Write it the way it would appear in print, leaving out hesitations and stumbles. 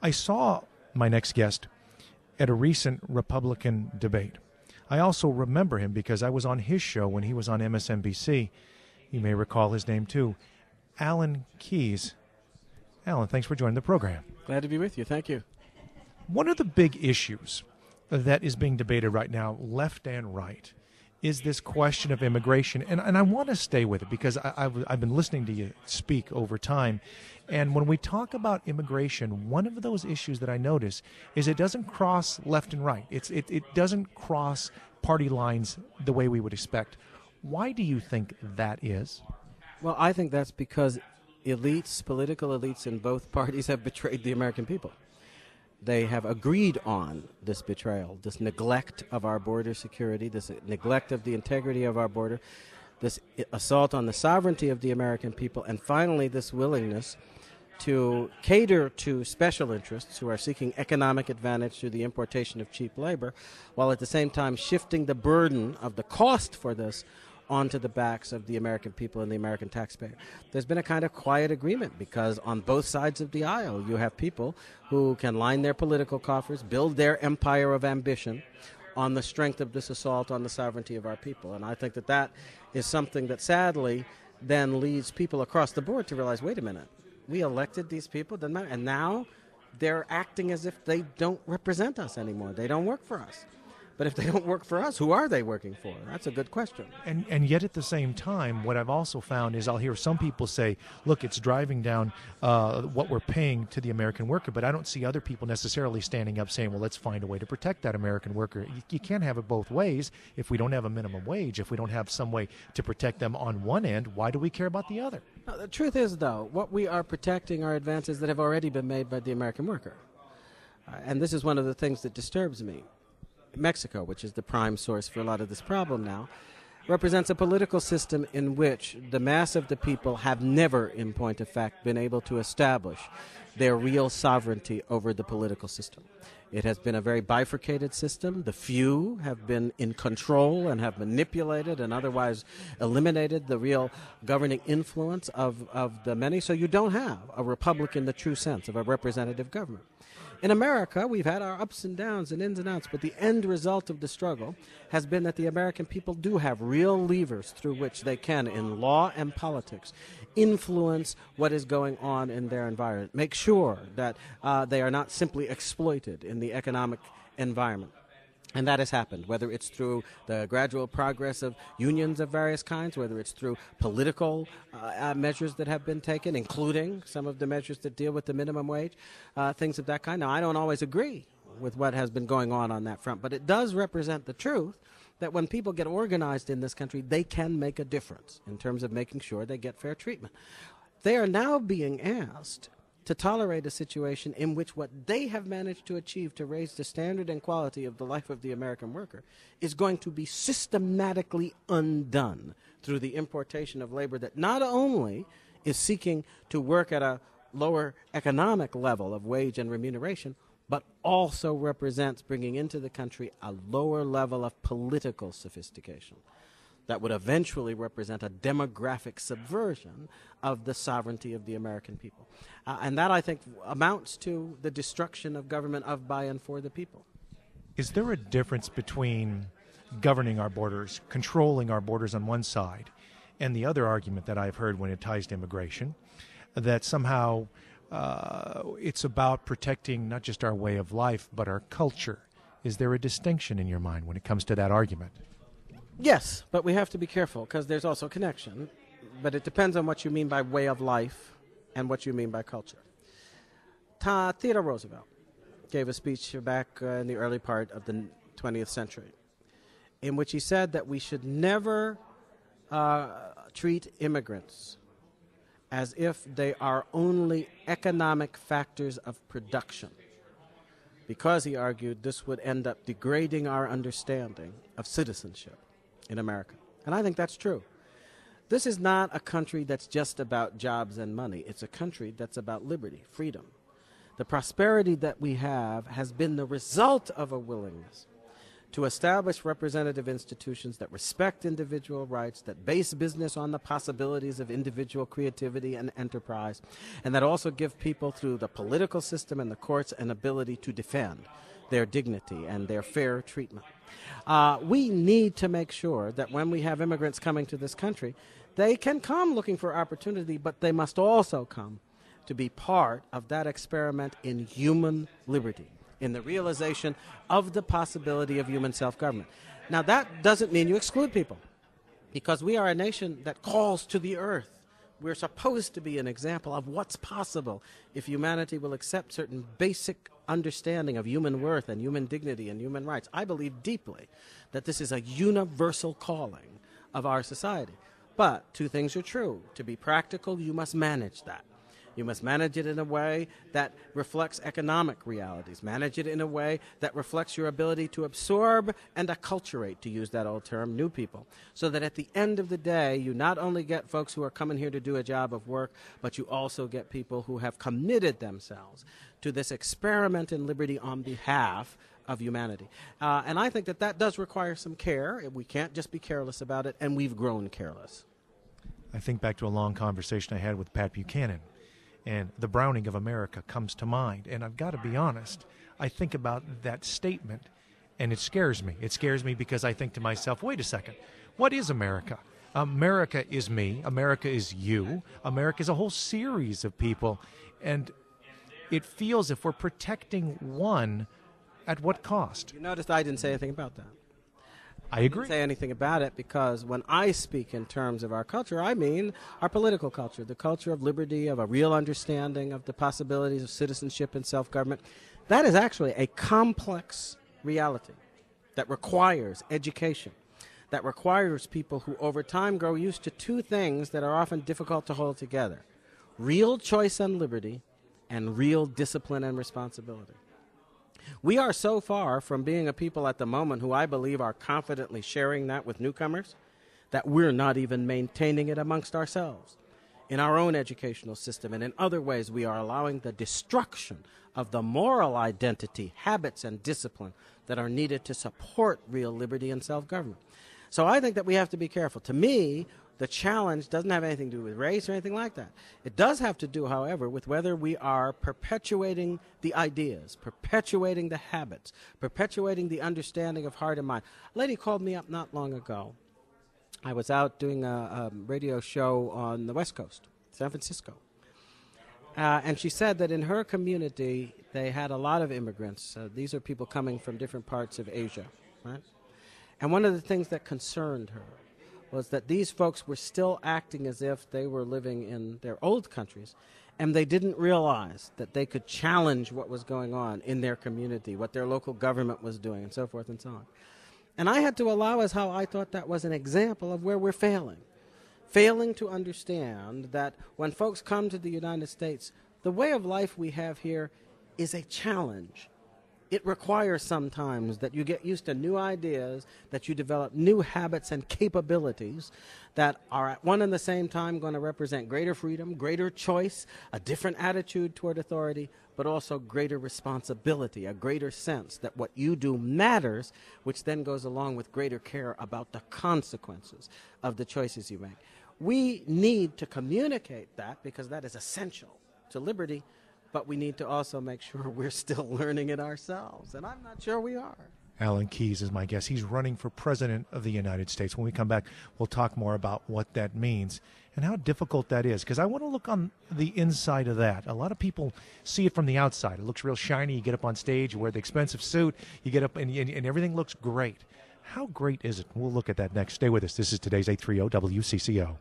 I saw my next guest at a recent Republican debate. I also remember him because I was on his show when he was on MSNBC. You may recall his name too, Alan Keyes. Alan, thanks for joining the program. Glad to be with you. Thank you. One of the big issues that is being debated right now, left and right, is this question of immigration. And I want to stay with it because I've been listening to you speak over time. And when we talk about immigration, one of those issues that I notice is it doesn't cross left and right. It doesn't cross party lines the way we would expect. Why do you think that is? Well, I think that's because elites, political elites in both parties have betrayed the American people. They have agreed on this betrayal, this neglect of our border security, this neglect of the integrity of our border, this assault on the sovereignty of the American people, and finally this willingness to cater to special interests who are seeking economic advantage through the importation of cheap labor, while at the same time shifting the burden of the cost for this onto the backs of the American people and the American taxpayer. There's been a kind of quiet agreement because on both sides of the aisle you have people who can line their political coffers, build their empire of ambition on the strength of this assault on the sovereignty of our people. And I think that that is something that sadly then leads people across the board to realize, wait a minute, we elected these people, and now they're acting as if they don't represent us anymore. They don't work for us. But if they don't work for us, who are they working for? That's a good question. And yet at the same time, what I've also found is I'll hear some people say, look, it's driving down what we're paying to the American worker, but I don't see other people necessarily standing up saying, well, let's find a way to protect that American worker. You can't have it both ways. If we don't have a minimum wage, if we don't have some way to protect them on one end, why do we care about the other? Now, the truth is, though, what we are protecting are advances that have already been made by the American worker. And this is one of the things that disturbs me. Mexico, which is the prime source for a lot of this problem now, represents a political system in which the mass of the people have never, in point of fact, been able to establish their real sovereignty over the political system. It has been a very bifurcated system. The few have been in control and have manipulated and otherwise eliminated the real governing influence of the many. So you don't have a republic in the true sense of a representative government. In America, we've had our ups and downs and ins and outs, but the end result of the struggle has been that the American people do have real levers through which they can, in law and politics, influence what is going on in their environment, make sure that they are not simply exploited in the economic environment. And that has happened, whether it's through the gradual progress of unions of various kinds, whether it's through political measures that have been taken, including some of the measures that deal with the minimum wage, things of that kind. Now, I don't always agree with what has been going on that front, but it does represent the truth that when people get organized in this country, they can make a difference in terms of making sure they get fair treatment. They are now being asked to tolerate a situation in which what they have managed to achieve to raise the standard and quality of the life of the American worker is going to be systematically undone through the importation of labor that not only is seeking to work at a lower economic level of wage and remuneration, but also represents bringing into the country a lower level of political sophistication that would eventually represent a demographic subversion of the sovereignty of the American people. And that, I think, amounts to the destruction of government of, by, and for the people. Is there a difference between governing our borders, controlling our borders on one side, and the other argument that I've heard when it ties to immigration, that somehow it's about protecting not just our way of life, but our culture? Is there a distinction in your mind when it comes to that argument? Yes, but we have to be careful because there's also connection. But it depends on what you mean by way of life and what you mean by culture. Theodore Roosevelt gave a speech back in the early part of the 20th century in which he said that we should never treat immigrants as if they are only economic factors of production, because, he argued, this would end up degrading our understanding of citizenship in America. And I think that's true. This is not a country that's just about jobs and money. It's a country that's about liberty, freedom. The prosperity that we have has been the result of a willingness to establish representative institutions that respect individual rights, that base business on the possibilities of individual creativity and enterprise, and that also give people through the political system and the courts an ability to defend their dignity and their fair treatment. We need to make sure that when we have immigrants coming to this country, they can come looking for opportunity, but they must also come to be part of that experiment in human liberty, in the realization of the possibility of human self-government. Now, that doesn't mean you exclude people, because we are a nation that calls to the earth. We're supposed to be an example of what's possible if humanity will accept certain basic understanding of human worth and human dignity and human rights. I believe deeply that this is a universal calling of our society. But two things are true. To be practical, you must manage that. You must manage it in a way that reflects economic realities. Manage it in a way that reflects your ability to absorb and acculturate, to use that old term, new people. So that at the end of the day, you not only get folks who are coming here to do a job of work, but you also get people who have committed themselves to this experiment in liberty on behalf of humanity. And I think that that does require some care. We can't just be careless about it, and we've grown careless. I think back to a long conversation I had with Pat Buchanan, and the Browning of America comes to mind. And I've got to be honest, I think about that statement, and it scares me. It scares me because I think to myself, wait a second, what is America? America is me. America is you. America is a whole series of people. And it feels if we're protecting one, at what cost? You noticed I didn't say anything about that. I agree. I didn't say anything about it because when I speak in terms of our culture, I mean our political culture, the culture of liberty, of a real understanding of the possibilities of citizenship and self-government. That is actually a complex reality that requires education, that requires people who over time grow used to two things that are often difficult to hold together: real choice and liberty and real discipline and responsibility. We are so far from being a people at the moment who I believe are confidently sharing that with newcomers that we're not even maintaining it amongst ourselves. In our own educational system and in other ways, we are allowing the destruction of the moral identity, habits, and discipline that are needed to support real liberty and self-government. So I think that we have to be careful. To me, the challenge doesn't have anything to do with race or anything like that. It does have to do, however, with whether we are perpetuating the ideas, perpetuating the habits, perpetuating the understanding of heart and mind. A lady called me up not long ago. I was out doing a radio show on the West Coast, San Francisco. And she said that in her community, they had a lot of immigrants. These are people coming from different parts of Asia, right? And one of the things that concerned her was that these folks were still acting as if they were living in their old countries, and they didn't realize that they could challenge what was going on in their community, what their local government was doing, and so forth and so on. And I had to allow as how I thought that was an example of where we're failing to understand that when folks come to the United States, the way of life we have here is a challenge. It requires sometimes that you get used to new ideas, that you develop new habits and capabilities that are at one and the same time going to represent greater freedom, greater choice, a different attitude toward authority, but also greater responsibility, a greater sense that what you do matters, which then goes along with greater care about the consequences of the choices you make. We need to communicate that because that is essential to liberty, but we need to also make sure we're still learning it ourselves, and I'm not sure we are. Alan Keyes is my guest. He's running for President of the United States. When we come back, we'll talk more about what that means and how difficult that is, because I want to look on the inside of that. A lot of people see it from the outside. It looks real shiny. You get up on stage, you wear the expensive suit, you get up, and everything looks great. How great is it? We'll look at that next. Stay with us. This is today's 830 WCCO.